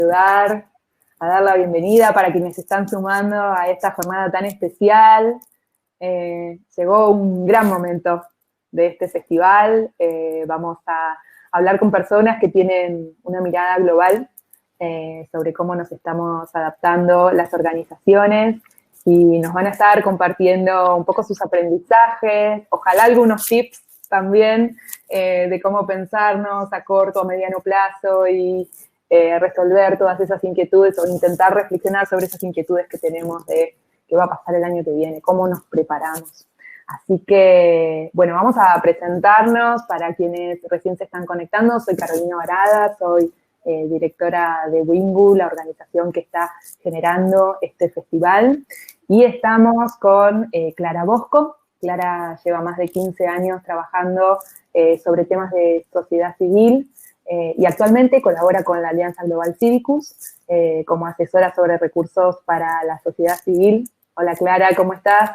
saludar, a dar la bienvenida para quienes se están sumando a esta jornada tan especial. Llegó un gran momento de este festival. Vamos a hablar con personas que tienen una mirada global sobre cómo nos estamos adaptando las organizaciones y nos van a estar compartiendo un poco sus aprendizajes, ojalá algunos tips también de cómo pensarnos a corto o mediano plazo y resolver todas esas inquietudes o intentar reflexionar sobre esas inquietudes que tenemos de qué va a pasar el año que viene, cómo nos preparamos. Así que, bueno, vamos a presentarnos para quienes recién se están conectando. Soy Carolina Varada, soy directora de WIMBU, la organización que está generando este festival. Y estamos con Clara Bosco. Clara lleva más de 15 años trabajando sobre temas de sociedad civil y actualmente colabora con la Alianza Global Civicus como asesora sobre recursos para la sociedad civil. Hola Clara, ¿cómo estás?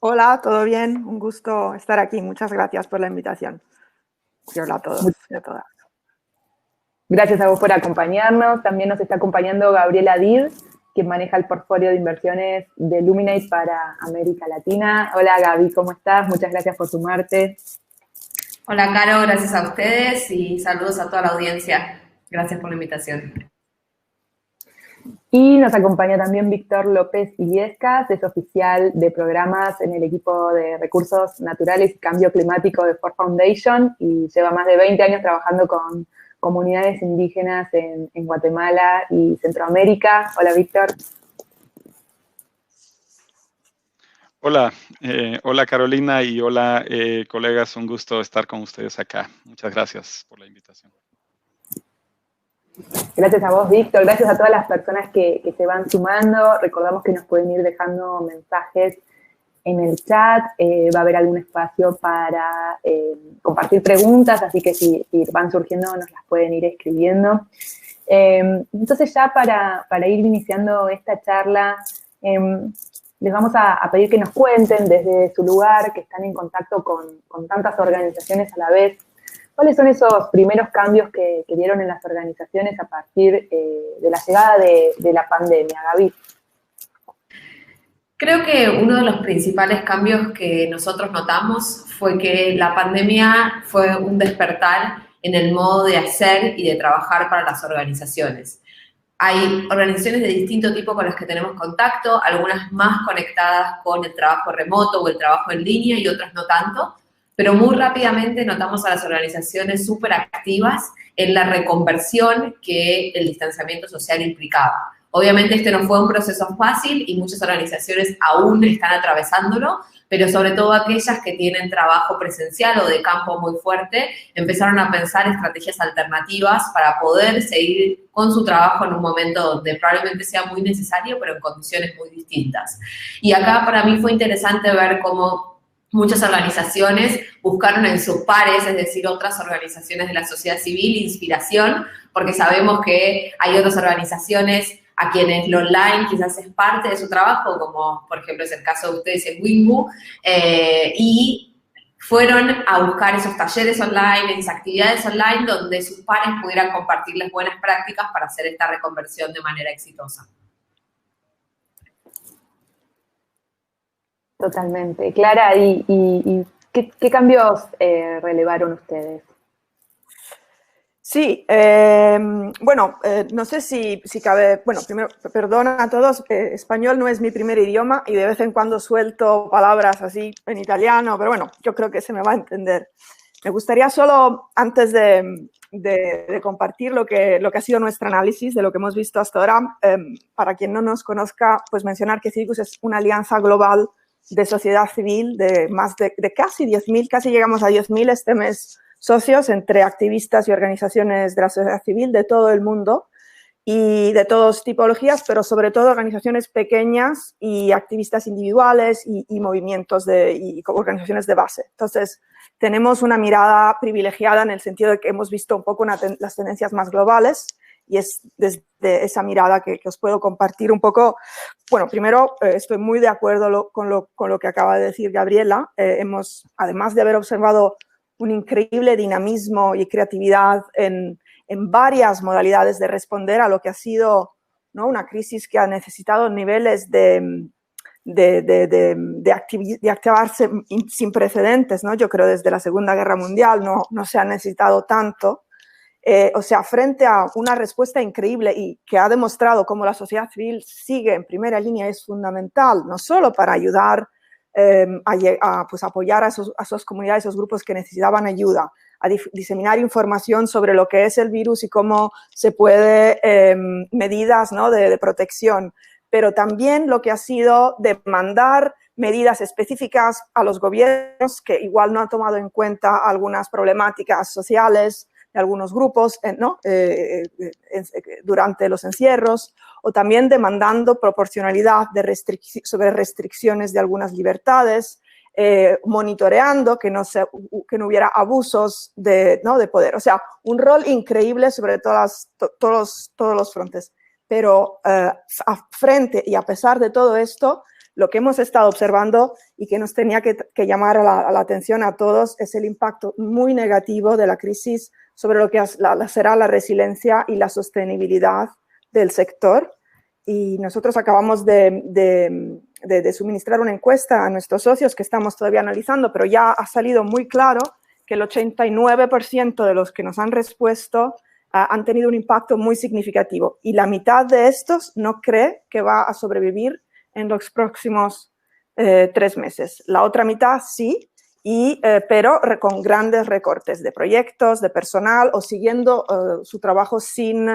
Hola, ¿todo bien? Un gusto estar aquí. Muchas gracias por la invitación. Y hola a todos y a todas. Gracias a vos por acompañarnos. También nos está acompañando Gabriela Did, quien maneja el portfolio de inversiones de Luminate para América Latina. Hola Gaby, ¿cómo estás? Muchas gracias por sumarte. Hola Caro, gracias a ustedes y saludos a toda la audiencia. Gracias por la invitación. Y nos acompaña también Víctor López Illescas, es oficial de programas en el equipo de recursos naturales y cambio climático de Ford Foundation y lleva más de 20 años trabajando con comunidades indígenas en Guatemala y Centroamérica. Hola Víctor. Hola, hola Carolina y hola colegas, un gusto estar con ustedes acá. Muchas gracias por la invitación. Gracias a vos, Víctor. Gracias a todas las personas que se van sumando. Recordamos que nos pueden ir dejando mensajes en el chat. Va a haber algún espacio para compartir preguntas, así que si van surgiendo nos las pueden ir escribiendo. Entonces ya para ir iniciando esta charla, les vamos a pedir que nos cuenten desde su lugar, que están en contacto con tantas organizaciones a la vez, ¿cuáles son esos primeros cambios que dieron en las organizaciones a partir de la llegada de la pandemia? Gaby. Creo que uno de los principales cambios que nosotros notamos fue que la pandemia fue un despertar en el modo de hacer y de trabajar para las organizaciones. Hay organizaciones de distinto tipo con las que tenemos contacto, algunas más conectadas con el trabajo remoto o el trabajo en línea y otras no tanto, pero muy rápidamente notamos a las organizaciones súper activas en la reconversión que el distanciamiento social implicaba. Obviamente este no fue un proceso fácil y muchas organizaciones aún están atravesándolo, pero sobre todo aquellas que tienen trabajo presencial o de campo muy fuerte, empezaron a pensar estrategias alternativas para poder seguir con su trabajo en un momento donde probablemente sea muy necesario, pero en condiciones muy distintas. Y acá para mí fue interesante ver cómo muchas organizaciones buscaron en sus pares, es decir, otras organizaciones de la sociedad civil, inspiración, porque sabemos que hay otras organizaciones a quienes lo online quizás es parte de su trabajo, como por ejemplo es el caso de ustedes en WIMBU, y fueron a buscar esos talleres online, esas actividades online donde sus pares pudieran compartirles buenas prácticas para hacer esta reconversión de manera exitosa. Totalmente. Clara, ¿y qué cambios relevaron ustedes? Sí, bueno, no sé si cabe, bueno, primero, perdona a todos, español no es mi primer idioma y de vez en cuando suelto palabras así en italiano, pero bueno, yo creo que se me va a entender. Me gustaría solo, antes de compartir lo que ha sido nuestro análisis de lo que hemos visto hasta ahora, para quien no nos conozca, pues mencionar que Civicus es una alianza global de sociedad civil de más de casi 10.000, casi llegamos a 10.000 este mes, socios entre activistas y organizaciones de la sociedad civil de todo el mundo y de todas tipologías, pero sobre todo organizaciones pequeñas y activistas individuales y movimientos y organizaciones de base. Entonces, tenemos una mirada privilegiada en el sentido de que hemos visto un poco las tendencias más globales y es desde esa mirada que os puedo compartir un poco. Bueno, primero, estoy muy de acuerdo con lo que acaba de decir Gabriela. Hemos, además de haber observado un increíble dinamismo y creatividad en en varias modalidades de responder a lo que ha sido, ¿no?, una crisis que ha necesitado niveles de activarse sin precedentes, ¿no? Yo creo desde la Segunda Guerra Mundial no se ha necesitado tanto. O sea, frente a una respuesta increíble y que ha demostrado cómo la sociedad civil sigue en primera línea, es fundamental, no solo para ayudar pues apoyar a esas comunidades, a esos grupos que necesitaban ayuda, a diseminar información sobre lo que es el virus y cómo se puede, medidas, ¿no?, de protección, pero también lo que ha sido demandar medidas específicas a los gobiernos que igual no han tomado en cuenta algunas problemáticas sociales de algunos grupos, ¿no?, durante los encierros, o también demandando proporcionalidad sobre restricciones de algunas libertades, monitoreando que no hubiera abusos ¿no?, de poder. O sea, un rol increíble sobre todos los frontes. Pero frente y a pesar de todo esto, lo que hemos estado observando y que nos tenía que llamar a la atención a todos es el impacto muy negativo de la crisis sobre lo que será la resiliencia y la sostenibilidad del sector. Y nosotros acabamos de suministrar una encuesta a nuestros socios que estamos todavía analizando, pero ya ha salido muy claro que el 89% de los que nos han respuesto han tenido un impacto muy significativo. Y la mitad de estos no cree que va a sobrevivir en los próximos 3 meses. La otra mitad sí, pero con grandes recortes de proyectos, de personal o siguiendo su trabajo sin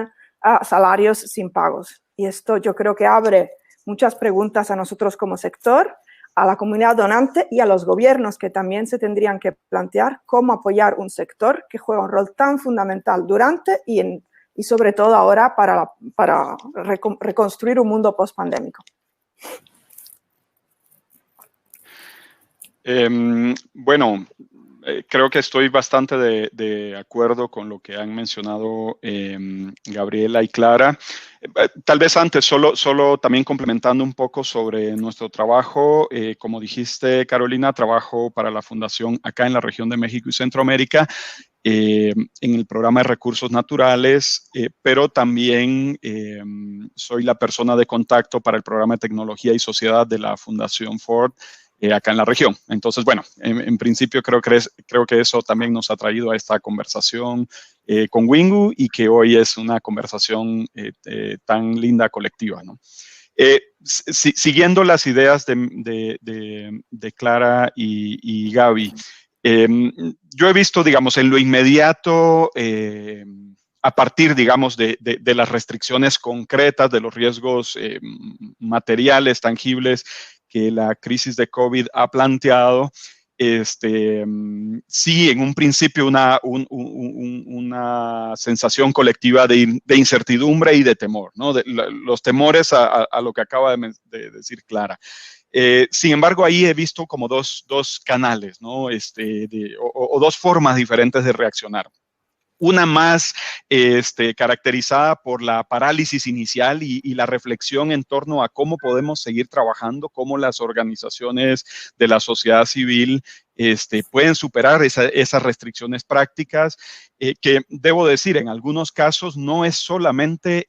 salarios, sin pagos. Y esto yo creo que abre muchas preguntas a nosotros como sector, a la comunidad donante y a los gobiernos que también se tendrían que plantear cómo apoyar un sector que juega un rol tan fundamental durante y sobre todo ahora para reconstruir un mundo post-pandémico. Bueno, creo que estoy bastante de acuerdo con lo que han mencionado Gabriela y Clara. Tal vez antes, solo también complementando un poco sobre nuestro trabajo. Como dijiste, Carolina, trabajo para la Fundación acá en la región de México y Centroamérica, en el programa de recursos naturales, pero también soy la persona de contacto para el programa de tecnología y sociedad de la Fundación Ford, acá en la región. Entonces, bueno, en principio creo que eso también nos ha traído a esta conversación con Wingu y que hoy es una conversación tan linda colectiva, ¿no? Siguiendo las ideas de Clara y Gaby, yo he visto, digamos, en lo inmediato, a partir, digamos, de las restricciones concretas, de los riesgos materiales, tangibles, que la crisis de COVID ha planteado, sí, en un principio una sensación colectiva de incertidumbre y de temor, ¿no? Los temores a lo que acaba de decir Clara. Sin embargo, ahí he visto como dos canales, ¿no? O dos formas diferentes de reaccionar. Una más caracterizada por la parálisis inicial y la reflexión en torno a cómo podemos seguir trabajando, cómo las organizaciones de la sociedad civil pueden superar esas restricciones prácticas, que debo decir, en algunos casos no es solamente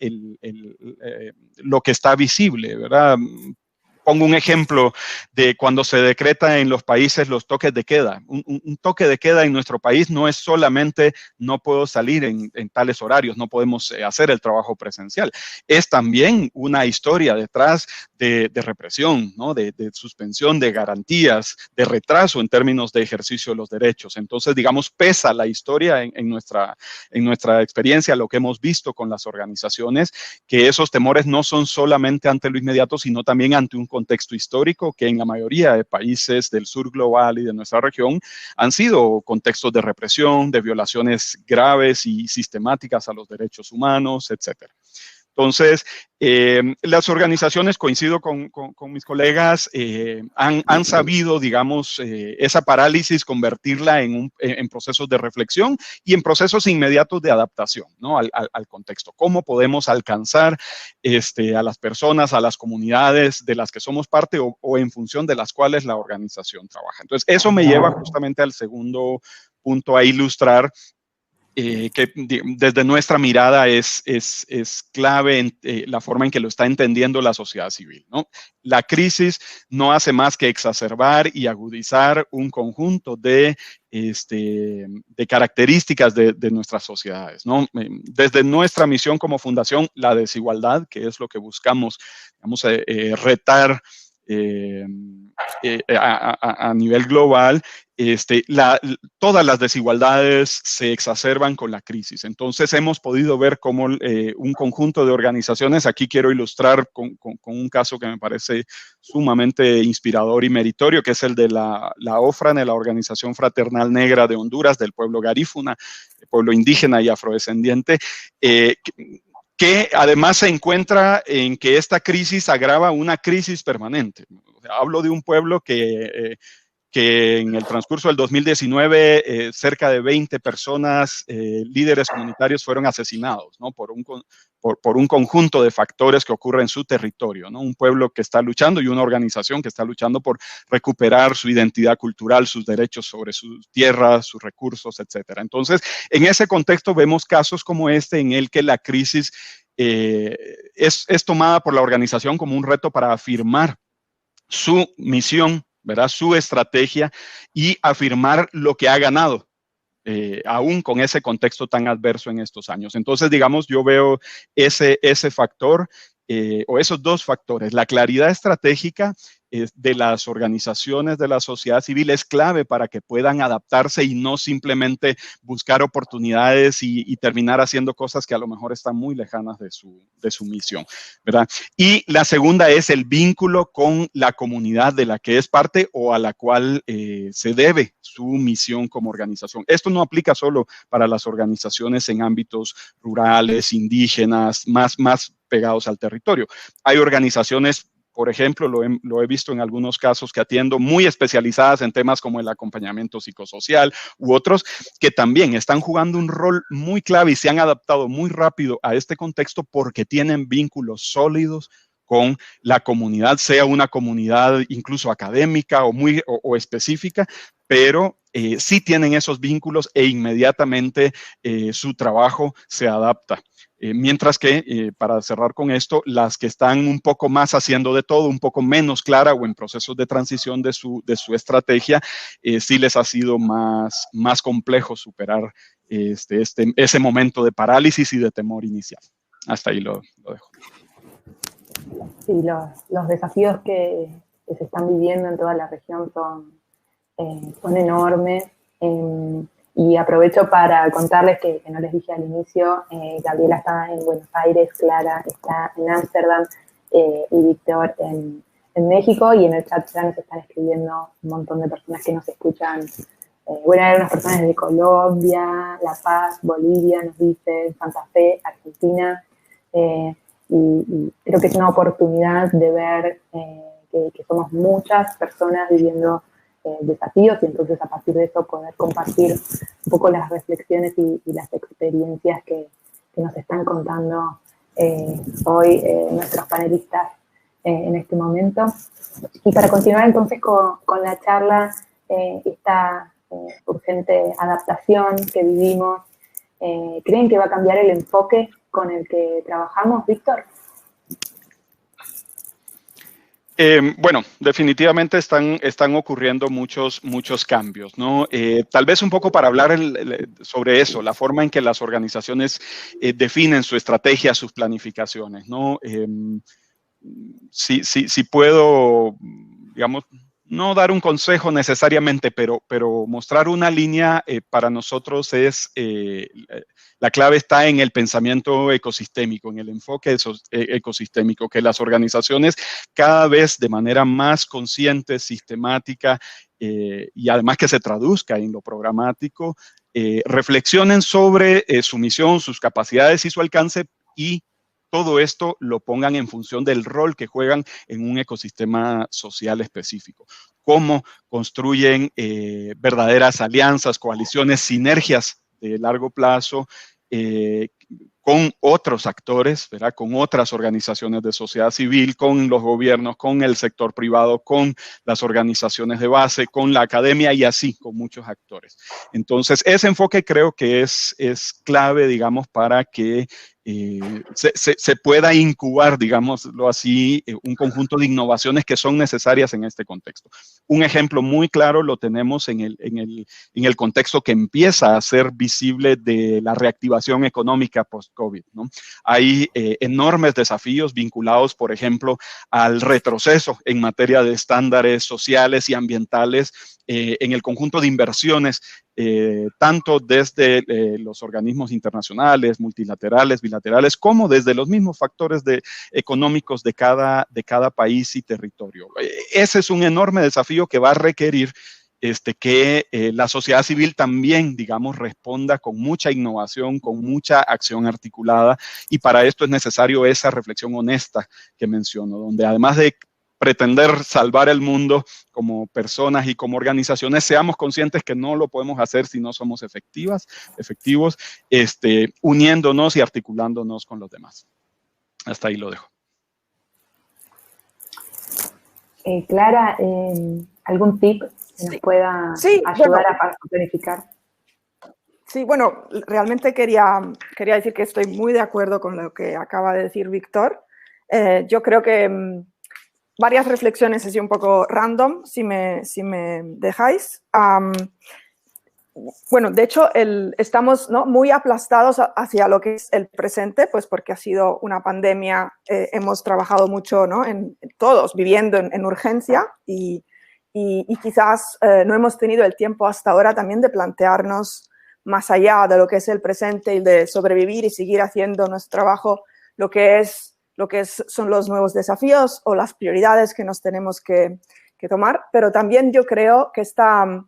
lo que está visible, ¿verdad? Pongo un ejemplo de cuando se decreta en los países los toques de queda. Un toque de queda en nuestro país no es solamente no puedo salir en tales horarios, no podemos hacer el trabajo presencial. Es también una historia detrás de represión, ¿no? De suspensión de garantías, de retraso en términos de ejercicio de los derechos. Entonces, digamos, pesa la historia en nuestra experiencia, lo que hemos visto con las organizaciones, que esos temores no son solamente ante lo inmediato, sino también ante un contexto histórico que en la mayoría de países del sur global y de nuestra región han sido contextos de represión, de violaciones graves y sistemáticas a los derechos humanos, etcétera. Entonces, las organizaciones, coincido con mis colegas, han sabido, digamos, esa parálisis convertirla en procesos de reflexión y en procesos inmediatos de adaptación, ¿no? al contexto. ¿Cómo podemos alcanzar a las personas, a las comunidades de las que somos parte o en función de las cuales la organización trabaja? Entonces, eso me lleva justamente al segundo punto a ilustrar que desde nuestra mirada es clave en la forma en que lo está entendiendo la sociedad civil, ¿no? La crisis no hace más que exacerbar y agudizar un conjunto de características de nuestras sociedades, ¿no? Desde nuestra misión como fundación, la desigualdad, que es lo que buscamos, digamos, retar a nivel global, todas las desigualdades se exacerban con la crisis. Entonces hemos podido ver cómo un conjunto de organizaciones, aquí quiero ilustrar con un caso que me parece sumamente inspirador y meritorio, que es el de la OFRAN, la Organización Fraternal Negra de Honduras, del pueblo garífuna, el pueblo indígena y afrodescendiente, que además se encuentra en que esta crisis agrava una crisis permanente. O sea, hablo de un pueblo que en el transcurso del 2019 cerca de 20 personas, líderes comunitarios, fueron asesinados, ¿no? por un conjunto de factores que ocurren en su territorio, ¿no? Un pueblo que está luchando y una organización que está luchando por recuperar su identidad cultural, sus derechos sobre sus tierras, sus recursos, etcétera. Entonces, en ese contexto vemos casos como este en el que la crisis es tomada por la organización como un reto para afirmar su misión, ¿verdad? Su estrategia y afirmar lo que ha ganado, aún con ese contexto tan adverso en estos años. Entonces, digamos, yo veo ese factor o esos dos factores. La claridad estratégica de las organizaciones de la sociedad civil es clave para que puedan adaptarse y no simplemente buscar oportunidades y terminar haciendo cosas que a lo mejor están muy lejanas de su misión, ¿verdad? Y la segunda es el vínculo con la comunidad de la que es parte o a la cual se debe su misión como organización. Esto no aplica solo para las organizaciones en ámbitos rurales, indígenas, más pegados al territorio. Hay organizaciones, por ejemplo, lo he visto en algunos casos que atiendo, muy especializadas en temas como el acompañamiento psicosocial u otros, que también están jugando un rol muy clave y se han adaptado muy rápido a este contexto porque tienen vínculos sólidos con la comunidad, sea una comunidad incluso académica o específica, pero sí tienen esos vínculos e inmediatamente su trabajo se adapta. Mientras que, para cerrar con esto, las que están un poco más haciendo de todo, un poco menos clara o en procesos de transición de su estrategia, sí les ha sido más complejo superar ese momento de parálisis y de temor inicial. Hasta ahí lo dejo. Sí, los desafíos que se están viviendo en toda la región son enormes. Y aprovecho para contarles que no les dije al inicio, Gabriela está en Buenos Aires, Clara está en Ámsterdam y Víctor en México, y en el chat ya nos están escribiendo un montón de personas que nos escuchan. Bueno, hay unas personas de Colombia, La Paz, Bolivia, nos dicen, Santa Fe, Argentina, y creo que es una oportunidad de ver que somos muchas personas viviendo desafíos, y entonces a partir de eso poder compartir un poco las reflexiones y las experiencias que nos están contando hoy nuestros panelistas en este momento. Y para continuar entonces con la charla, esta urgente adaptación que vivimos, ¿creen que va a cambiar el enfoque con el que trabajamos, Víctor? Bueno, definitivamente están ocurriendo muchos cambios, ¿no? Tal vez un poco para hablar sobre eso, la forma en que las organizaciones definen su estrategia, sus planificaciones, ¿no? Si puedo, digamos, no dar un consejo necesariamente, pero mostrar una línea para nosotros es, la clave está en el pensamiento ecosistémico, en el enfoque ecosistémico, que las organizaciones cada vez de manera más consciente, sistemática y además que se traduzca en lo programático, reflexionen sobre su misión, sus capacidades y su alcance, y todo esto lo pongan en función del rol que juegan en un ecosistema social específico. Cómo construyen verdaderas alianzas, coaliciones, sinergias de largo plazo, con otros actores, ¿verdad? Con otras organizaciones de sociedad civil, con los gobiernos, con el sector privado, con las organizaciones de base, con la academia y así, con muchos actores. Entonces, ese enfoque creo que es clave, digamos, para que se pueda incubar, digámoslo así, un conjunto de innovaciones que son necesarias en este contexto. Un ejemplo muy claro lo tenemos en el contexto que empieza a ser visible de la reactivación económica post-COVID, ¿no? Hay enormes desafíos vinculados, por ejemplo, al retroceso en materia de estándares sociales y ambientales en el conjunto de inversiones, tanto desde los organismos internacionales, multilaterales, bilaterales, como desde los mismos factores económicos de cada país y territorio. Ese es un enorme desafío que va a requerir que la sociedad civil también, digamos, responda con mucha innovación, con mucha acción articulada, y para esto es necesario esa reflexión honesta que menciono, donde además de pretender salvar el mundo como personas y como organizaciones, seamos conscientes que no lo podemos hacer si no somos efectivos, uniéndonos y articulándonos con los demás. Hasta ahí lo dejo. Clara, ¿algún tip que nos pueda ayudar a planificar? Sí, bueno, realmente quería decir que estoy muy de acuerdo con lo que acaba de decir Víctor. Yo creo que varias reflexiones así un poco random, si me dejáis. Bueno, de hecho, estamos, ¿no?, muy aplastados hacia lo que es el presente, pues porque ha sido una pandemia, hemos trabajado mucho, ¿no?, todos viviendo en urgencia y quizás no hemos tenido el tiempo hasta ahora también de plantearnos más allá de lo que es el presente y de sobrevivir y seguir haciendo nuestro trabajo, lo que son los nuevos desafíos o las prioridades que nos tenemos que tomar. Pero también yo creo que esta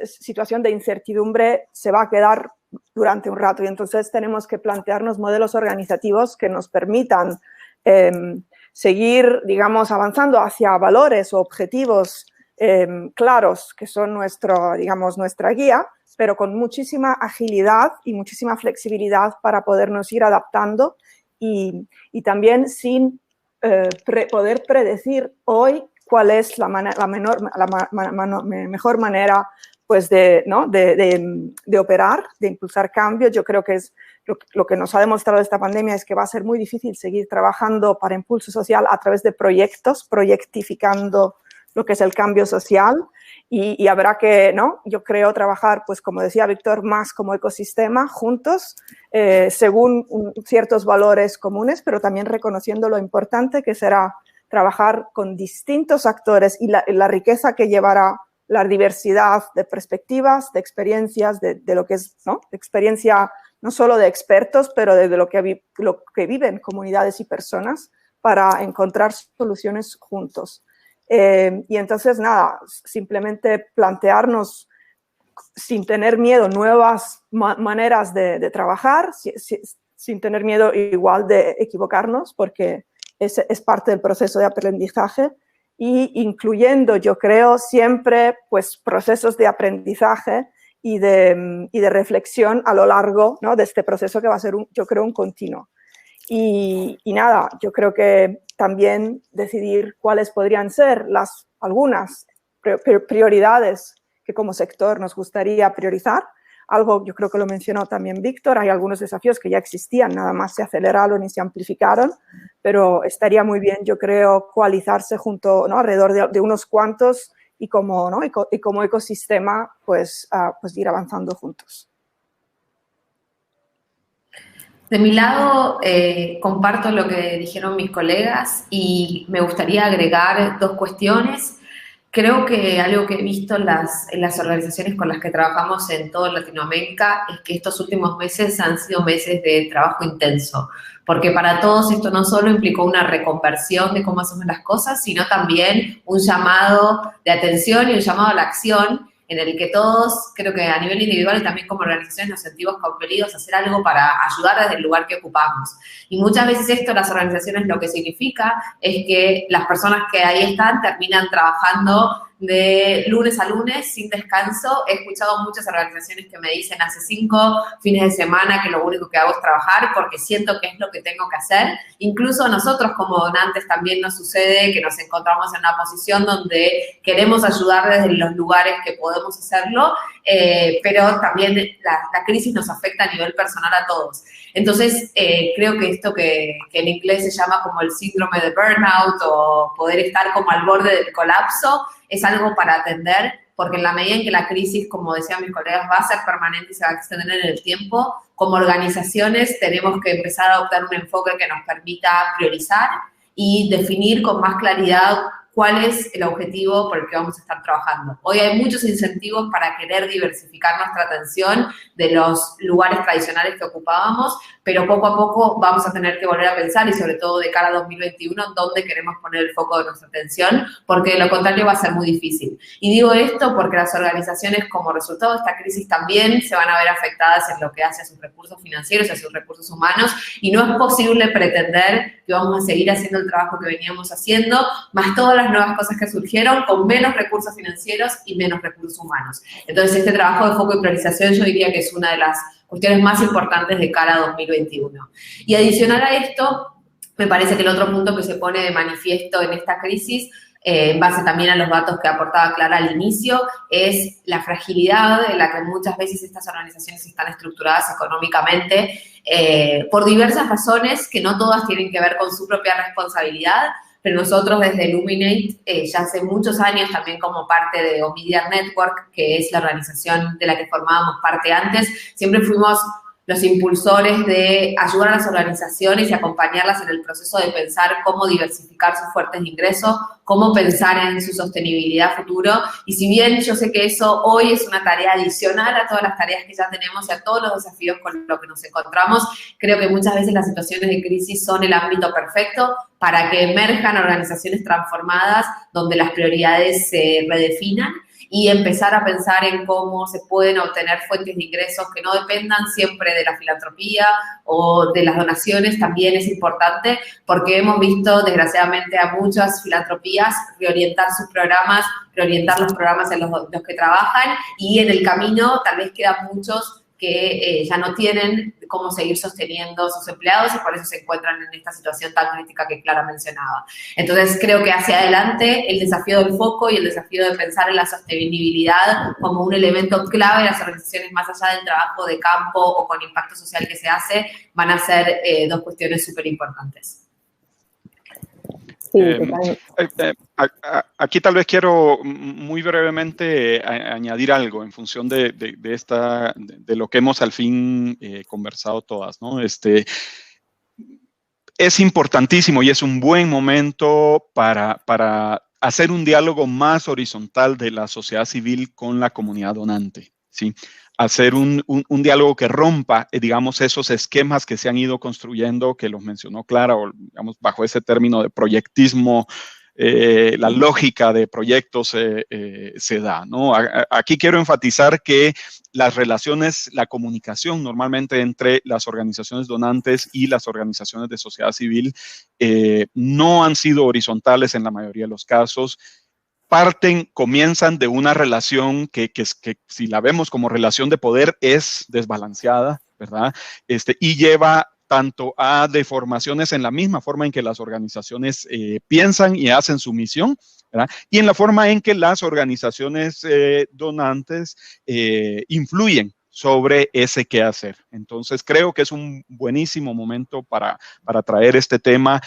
situación de incertidumbre se va a quedar durante un rato y entonces tenemos que plantearnos modelos organizativos que nos permitan seguir, digamos, avanzando hacia valores o objetivos claros que son nuestra guía, pero con muchísima agilidad y muchísima flexibilidad para podernos ir adaptando y también sin poder predecir hoy cuál es la mejor manera, pues, de operar, de impulsar cambios. Yo creo que es lo que nos ha demostrado esta pandemia es que va a ser muy difícil seguir trabajando para impulso social a través de proyectos, proyectificando lo que es el cambio social y habrá que, ¿no?, yo creo, trabajar, pues como decía Víctor, más como ecosistema, juntos, según ciertos valores comunes, pero también reconociendo lo importante que será trabajar con distintos actores y la riqueza que llevará la diversidad de perspectivas, de experiencias, de lo que es, ¿no?, experiencia no solo de expertos, pero de lo que viven comunidades y personas para encontrar soluciones juntos. Y entonces, nada, simplemente plantearnos sin tener miedo nuevas maneras de trabajar, sin tener miedo igual de equivocarnos, porque es parte del proceso de aprendizaje y incluyendo, yo creo, siempre pues procesos de aprendizaje y de reflexión a lo largo, ¿no?, de este proceso que va a ser, yo creo, un continuo. Y nada, yo creo que también decidir cuáles podrían ser algunas prioridades que como sector nos gustaría priorizar. Algo, yo creo que lo mencionó también Víctor, hay algunos desafíos que ya existían, nada más se aceleraron y se amplificaron, pero estaría muy bien, yo creo, coalizarse junto, ¿no?, alrededor de unos cuantos y como, ¿no?, y como ecosistema, pues ir avanzando juntos. De mi lado, comparto lo que dijeron mis colegas y me gustaría agregar dos cuestiones. Creo que algo que he visto en las organizaciones con las que trabajamos en toda Latinoamérica es que estos últimos meses han sido meses de trabajo intenso, porque para todos esto no solo implicó una reconversión de cómo hacemos las cosas, sino también un llamado de atención y un llamado a la acción en el que todos, creo que a nivel individual y también como organizaciones, nos sentimos compelidos a hacer algo para ayudar desde el lugar que ocupamos. Y muchas veces esto, las organizaciones, lo que significa es que las personas que ahí están terminan trabajando de lunes a lunes, sin descanso. He escuchado muchas organizaciones que me dicen hace 5 fines de semana que lo único que hago es trabajar porque siento que es lo que tengo que hacer. Incluso nosotros como donantes también nos sucede que nos encontramos en una posición donde queremos ayudar desde los lugares que podemos hacerlo, pero también la crisis nos afecta a nivel personal a todos. Entonces, creo que esto que en inglés se llama como el síndrome de burnout o poder estar como al borde del colapso es algo para atender, porque en la medida en que la crisis, como decían mis colegas, va a ser permanente y se va a extender en el tiempo, como organizaciones tenemos que empezar a adoptar un enfoque que nos permita priorizar y definir con más claridad cuál es el objetivo por el que vamos a estar trabajando. Hoy hay muchos incentivos para querer diversificar nuestra atención de los lugares tradicionales que ocupábamos, pero poco a poco vamos a tener que volver a pensar, y sobre todo de cara a 2021, en dónde queremos poner el foco de nuestra atención, porque de lo contrario va a ser muy difícil. Y digo esto porque las organizaciones, como resultado de esta crisis, también se van a ver afectadas en lo que hace a sus recursos financieros, a sus recursos humanos, y no es posible pretender que vamos a seguir haciendo el trabajo que veníamos haciendo, más todas las nuevas cosas que surgieron, con menos recursos financieros y menos recursos humanos. Entonces, este trabajo de foco y priorización yo diría que es una de las cuestiones más importantes de cara a 2021. Y adicional a esto, me parece que el otro punto que se pone de manifiesto en esta crisis, en base también a los datos que aportaba Clara al inicio, es la fragilidad en la que muchas veces estas organizaciones están estructuradas económicamente por diversas razones que no todas tienen que ver con su propia responsabilidad, pero nosotros desde Illuminate, ya hace muchos años, también como parte de Omidyar Network, que es la organización de la que formábamos parte antes, siempre fuimos los impulsores de ayudar a las organizaciones y acompañarlas en el proceso de pensar cómo diversificar sus fuentes de ingresos, cómo pensar en su sostenibilidad futuro. Y si bien yo sé que eso hoy es una tarea adicional a todas las tareas que ya tenemos y a todos los desafíos con los que nos encontramos, creo que muchas veces las situaciones de crisis son el ámbito perfecto para que emerjan organizaciones transformadas donde las prioridades se redefinan y empezar a pensar en cómo se pueden obtener fuentes de ingresos que no dependan siempre de la filantropía o de las donaciones. También es importante porque hemos visto, desgraciadamente, a muchas filantropías reorientar sus programas, reorientar los programas en los que trabajan, y en el camino tal vez quedan muchos que ya no tienen cómo seguir sosteniendo a sus empleados y por eso se encuentran en esta situación tan crítica que Clara mencionaba. Entonces, creo que hacia adelante el desafío del foco y el desafío de pensar en la sostenibilidad como un elemento clave de las organizaciones, más allá del trabajo de campo o con impacto social que se hace, van a ser dos cuestiones súper importantes. Sí, aquí tal vez quiero muy brevemente añadir algo en función de lo que hemos al fin conversado todas, ¿no? Es importantísimo y es un buen momento para hacer un diálogo más horizontal de la sociedad civil con la comunidad donante, ¿sí? Hacer un diálogo que rompa, digamos, esos esquemas que se han ido construyendo, que los mencionó Clara, o digamos, bajo ese término de proyectismo, la lógica de proyectos se da, ¿no? Aquí quiero enfatizar que las relaciones, la comunicación normalmente entre las organizaciones donantes y las organizaciones de sociedad civil no han sido horizontales en la mayoría de los casos. Comienzan de una relación que si la vemos como relación de poder es desbalanceada, ¿verdad? Y lleva tanto a deformaciones en la misma forma en que las organizaciones piensan y hacen su misión, ¿verdad? Y en la forma en que las organizaciones donantes influyen sobre ese quehacer. Entonces, creo que es un buenísimo momento para traer este tema.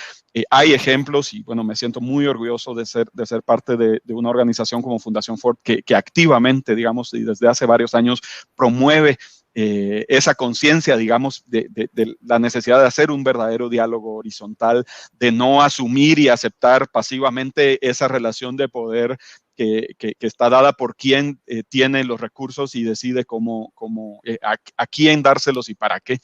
Hay ejemplos y, bueno, me siento muy orgulloso de ser parte de una organización como Fundación Ford que activamente, digamos, y desde hace varios años promueve esa conciencia, digamos, de la necesidad de hacer un verdadero diálogo horizontal, de no asumir y aceptar pasivamente esa relación de poder que está dada por quien tiene los recursos y decide a quién dárselos y para qué.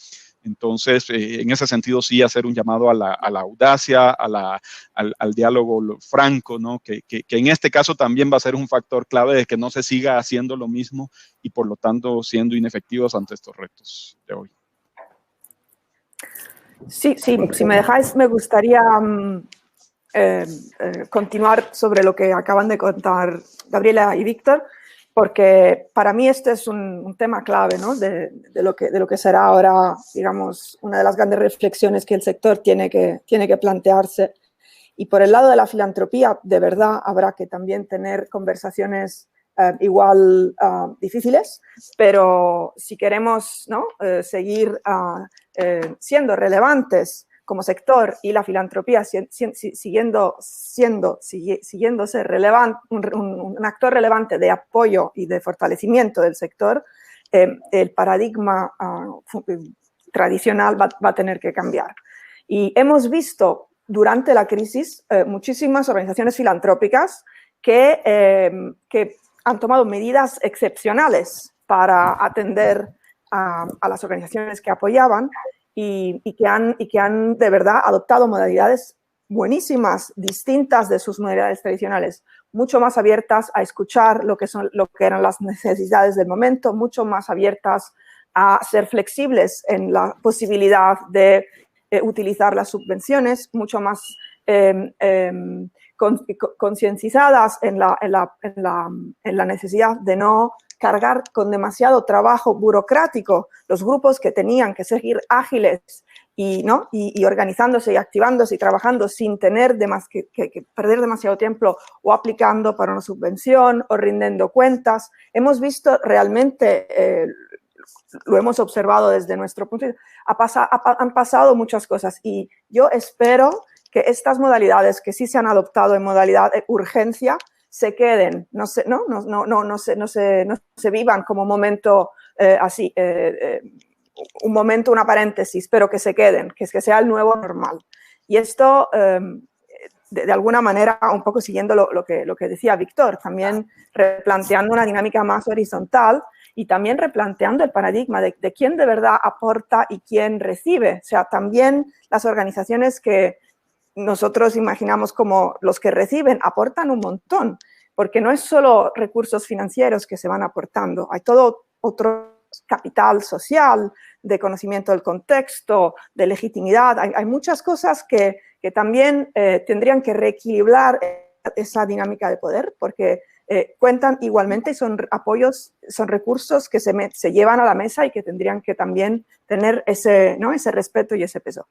Entonces, en ese sentido, sí, hacer un llamado a la audacia, al diálogo franco, ¿no? Que en este caso también va a ser un factor clave de que no se siga haciendo lo mismo y, por lo tanto, siendo inefectivos ante estos retos de hoy. Sí, si me dejáis, me gustaría continuar sobre lo que acaban de contar Gabriela y Víctor, porque para mí este es un tema clave, ¿no? de lo que será ahora, digamos, una de las grandes reflexiones que el sector tiene que plantearse. Y por el lado de la filantropía, de verdad, habrá que también tener conversaciones igual difíciles, pero si queremos, ¿no? Seguir siendo relevantes como sector y la filantropía siguiendo ser un actor relevante de apoyo y de fortalecimiento del sector, el paradigma tradicional va a tener que cambiar. Y hemos visto durante la crisis muchísimas organizaciones filantrópicas que han tomado medidas excepcionales para atender a las organizaciones que apoyaban y que han de verdad adoptado modalidades buenísimas, distintas de sus modalidades tradicionales, mucho más abiertas a escuchar lo que eran las necesidades del momento, mucho más abiertas a ser flexibles en la posibilidad de utilizar las subvenciones, mucho más concienciadas en la necesidad de no cargar con demasiado trabajo burocrático los grupos que tenían que seguir ágiles y organizándose y activándose y trabajando sin tener que perder demasiado tiempo o aplicando para una subvención o rindiendo cuentas. Hemos visto realmente, lo hemos observado desde nuestro punto de vista, han pasado muchas cosas y yo espero que estas modalidades que sí se han adoptado en modalidad de urgencia se queden, no se vivan como un momento así, un momento, una paréntesis, pero que se queden, que sea el nuevo normal. Y esto, de alguna manera, un poco siguiendo lo que decía Víctor, también replanteando una dinámica más horizontal y también replanteando el paradigma de quién de verdad aporta y quién recibe. O sea, también las organizaciones que nosotros imaginamos como los que reciben aportan un montón, porque no es solo recursos financieros que se van aportando, hay todo otro capital social, de conocimiento del contexto, de legitimidad, hay muchas cosas que también tendrían que reequilibrar esa dinámica de poder, porque cuentan igualmente y son apoyos, son recursos que se llevan a la mesa y que tendrían que también tener ese respeto y ese peso.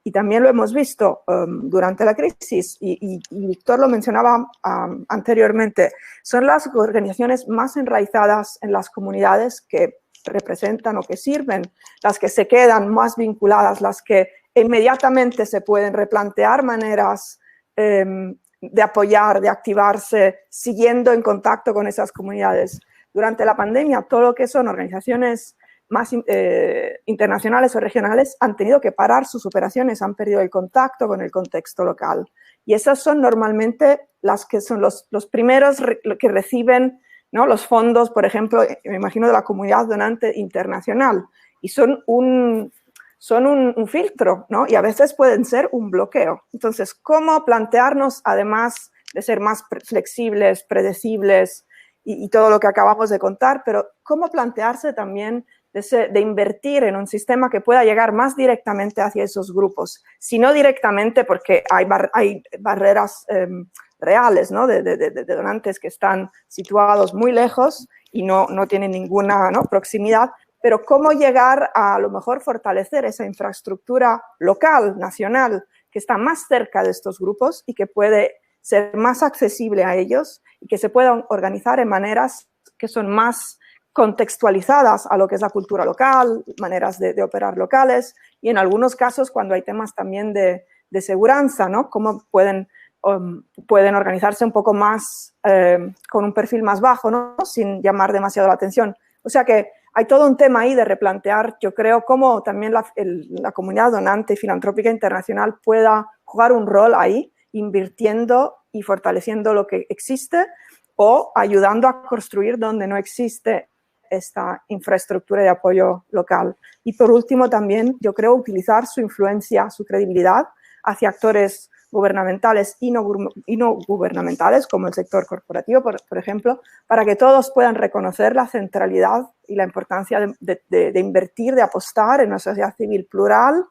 Y también lo hemos visto durante la crisis, y Víctor lo mencionaba anteriormente, son las organizaciones más enraizadas en las comunidades que representan o que sirven, las que se quedan más vinculadas, las que inmediatamente se pueden replantear maneras de apoyar, de activarse, siguiendo en contacto con esas comunidades. Durante la pandemia, todo lo que son organizaciones más internacionales o regionales han tenido que parar sus operaciones, han perdido el contacto con el contexto local. Y esas son normalmente las que son los primeros que reciben, ¿no? Los fondos, por ejemplo, me imagino de la comunidad donante internacional. Y son un filtro, ¿no? Y a veces pueden ser un bloqueo. Entonces, ¿cómo plantearnos, además de ser más flexibles, predecibles y todo lo que acabamos de contar, pero cómo plantearse también de invertir en un sistema que pueda llegar más directamente hacia esos grupos? Si no directamente, porque hay barreras reales, ¿no? de donantes que están situados muy lejos y no tienen ninguna, ¿no? proximidad, pero cómo llegar a lo mejor fortalecer esa infraestructura local, nacional, que está más cerca de estos grupos y que puede ser más accesible a ellos y que se puedan organizar en maneras que son más contextualizadas a lo que es la cultura local, maneras de operar locales y en algunos casos cuando hay temas también de seguridad, ¿no? Cómo pueden organizarse un poco más con un perfil más bajo, ¿no? Sin llamar demasiado la atención. O sea que hay todo un tema ahí de replantear, yo creo, cómo también la comunidad donante y filantrópica internacional pueda jugar un rol ahí, invirtiendo y fortaleciendo lo que existe o ayudando a construir donde no existe esta infraestructura de apoyo local. Y por último también, yo creo, utilizar su influencia, su credibilidad hacia actores gubernamentales y no gubernamentales, como el sector corporativo, por ejemplo, para que todos puedan reconocer la centralidad y la importancia de invertir, de apostar en una sociedad civil plural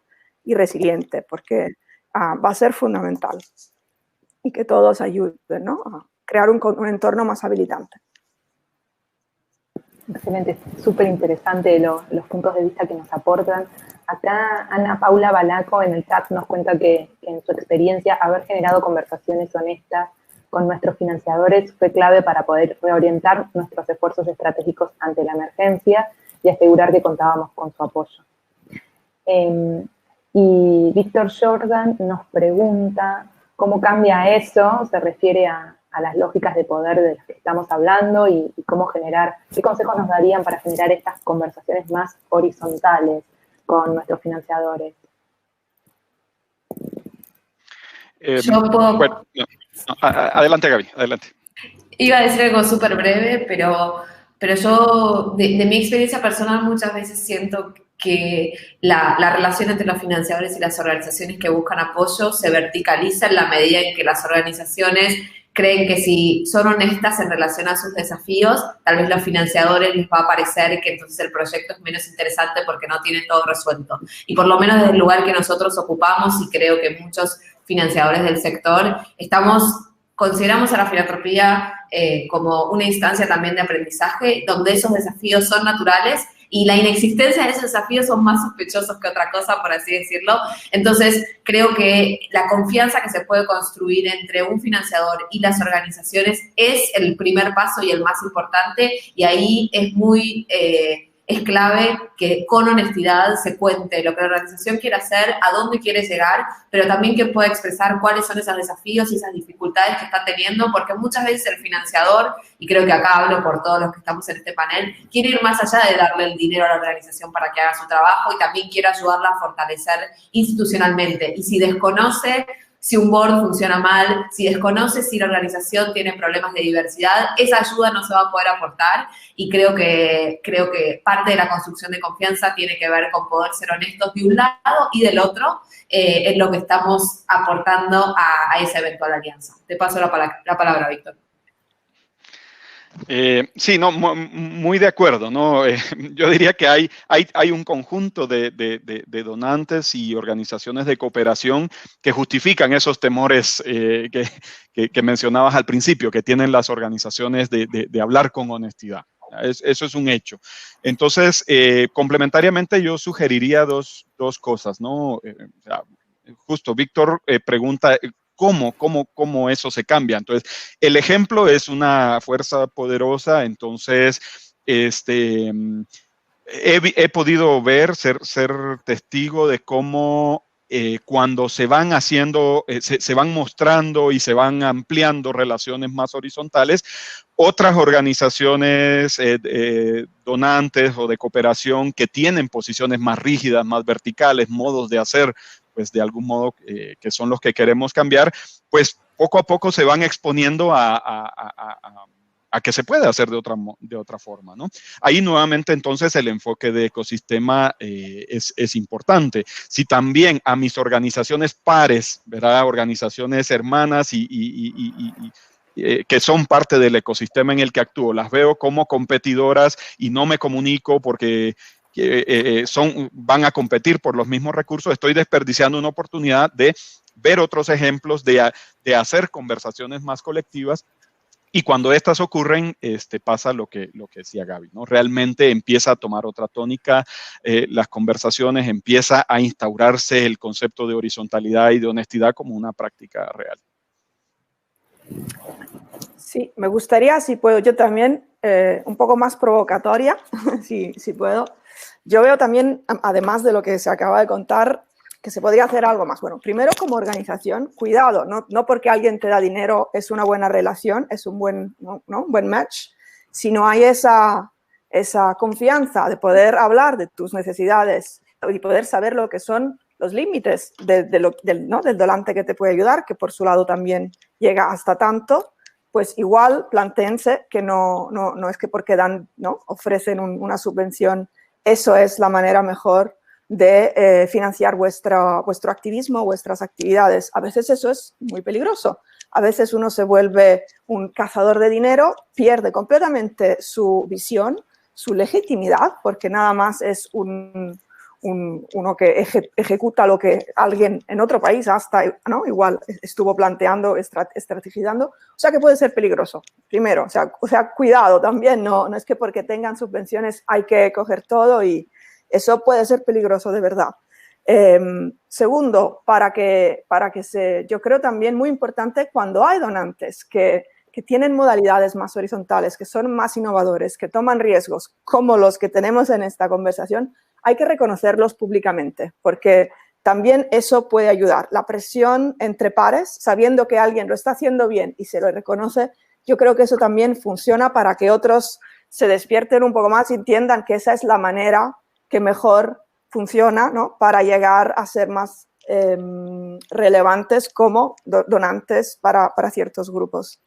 y resiliente, porque va a ser fundamental. y que todos ayuden, ¿no?, a crear un entorno más habilitante. Excelente, súper interesante los puntos de vista que nos aportan. Acá Ana Paula Balaco en el chat nos cuenta que en su experiencia haber generado conversaciones honestas con nuestros financiadores fue clave para poder reorientar nuestros esfuerzos estratégicos ante la emergencia y asegurar que contábamos con su apoyo. Y Víctor Jordan nos pregunta cómo cambia eso, se refiere a las lógicas de poder de las que estamos hablando y cómo generar, qué consejos nos darían para generar estas conversaciones más horizontales con nuestros financiadores. Bueno, adelante, Gaby, adelante. Iba a decir algo súper breve, pero yo, de mi experiencia personal, muchas veces siento que la relación entre los financiadores y las organizaciones que buscan apoyo se verticaliza en la medida en que las organizaciones creen que si son honestas en relación a sus desafíos, tal vez los financiadores les va a parecer que entonces el proyecto es menos interesante porque no tiene todo resuelto. Y por lo menos desde el lugar que nosotros ocupamos, y creo que muchos financiadores del sector, consideramos a la filantropía como una instancia también de aprendizaje, donde esos desafíos son naturales y la inexistencia de esos desafíos son más sospechosos que otra cosa, por así decirlo. Entonces, creo que la confianza que se puede construir entre un financiador y las organizaciones es el primer paso y el más importante, y ahí es clave que con honestidad se cuente lo que la organización quiere hacer, a dónde quiere llegar, pero también que pueda expresar cuáles son esos desafíos y esas dificultades que está teniendo, porque muchas veces el financiador, y creo que acá hablo por todos los que estamos en este panel, quiere ir más allá de darle el dinero a la organización para que haga su trabajo, y también quiere ayudarla a fortalecer institucionalmente. Y si desconoce si un board funciona mal, si desconoce si la organización tiene problemas de diversidad, esa ayuda no se va a poder aportar, y creo que parte de la construcción de confianza tiene que ver con poder ser honestos de un lado y del otro en lo que estamos aportando a esa eventual alianza. Te paso la palabra, Víctor. Sí, no, muy de acuerdo, ¿no? Yo diría que hay un conjunto de donantes y organizaciones de cooperación que justifican esos temores que mencionabas al principio, que tienen las organizaciones de hablar con honestidad. Eso es un hecho. Entonces, complementariamente yo sugeriría dos cosas, ¿no? O sea, justo Víctor pregunta ¿cómo eso se cambia? Entonces, el ejemplo es una fuerza poderosa. Entonces, he podido ver, ser testigo de cómo cuando se van haciendo, se van mostrando y se van ampliando relaciones más horizontales, otras organizaciones donantes o de cooperación que tienen posiciones más rígidas, más verticales, modos de hacer, pues de algún modo que son los que queremos cambiar, pues poco a poco se van exponiendo a que se puede hacer de otra forma, ¿no? Ahí nuevamente entonces el enfoque de ecosistema es importante. Si también a mis organizaciones pares, ¿verdad? Organizaciones hermanas que son parte del ecosistema en el que actúo, las veo como competidoras y no me comunico porque van a competir por los mismos recursos, estoy desperdiciando una oportunidad de ver otros ejemplos, de hacer conversaciones más colectivas. Y cuando estas ocurren, pasa lo que decía Gaby, ¿no? Realmente empieza a tomar otra tónica las conversaciones, empieza a instaurarse el concepto de horizontalidad y de honestidad como una práctica real. Sí, me gustaría, si puedo, yo también, un poco más provocatoria, si puedo. Yo veo también, además de lo que se acaba de contar, que se podría hacer algo más. Bueno, primero como organización, cuidado, no porque alguien te da dinero es una buena relación, es un buen match, sino hay esa confianza de poder hablar de tus necesidades y poder saber lo que son los límites del donante que te puede ayudar, que por su lado también llega hasta tanto. Pues igual plantéense que no es que porque ofrecen una subvención, eso es la manera mejor de financiar vuestro activismo, vuestras actividades. A veces eso es muy peligroso. A veces uno se vuelve un cazador de dinero, pierde completamente su visión, su legitimidad, porque nada más es un uno que ejecuta lo que alguien en otro país hasta, ¿no? Igual estuvo planteando, estrategizando, o sea que puede ser peligroso, primero, o sea cuidado también, no es que porque tengan subvenciones hay que coger todo y eso puede ser peligroso de verdad. Segundo, yo creo también muy importante cuando hay donantes que tienen modalidades más horizontales, que son más innovadores, que toman riesgos, como los que tenemos en esta conversación, hay que reconocerlos públicamente, porque también eso puede ayudar. La presión entre pares, sabiendo que alguien lo está haciendo bien y se lo reconoce, yo creo que eso también funciona para que otros se despierten un poco más y entiendan que esa es la manera que mejor funciona, ¿no? Para llegar a ser más relevantes como donantes para ciertos grupos.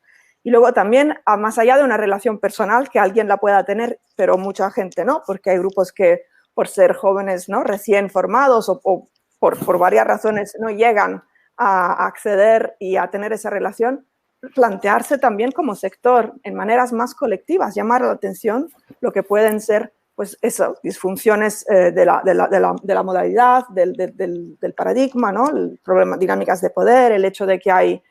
Y luego también, más allá de una relación personal, que alguien la pueda tener, pero mucha gente no, porque hay grupos que por ser jóvenes, ¿no? Recién formados o por varias razones no llegan a acceder y a tener esa relación, plantearse también como sector en maneras más colectivas, llamar la atención lo que pueden ser pues eso, disfunciones de la modalidad, del paradigma, ¿no? El problema, dinámicas de poder, el hecho de que hay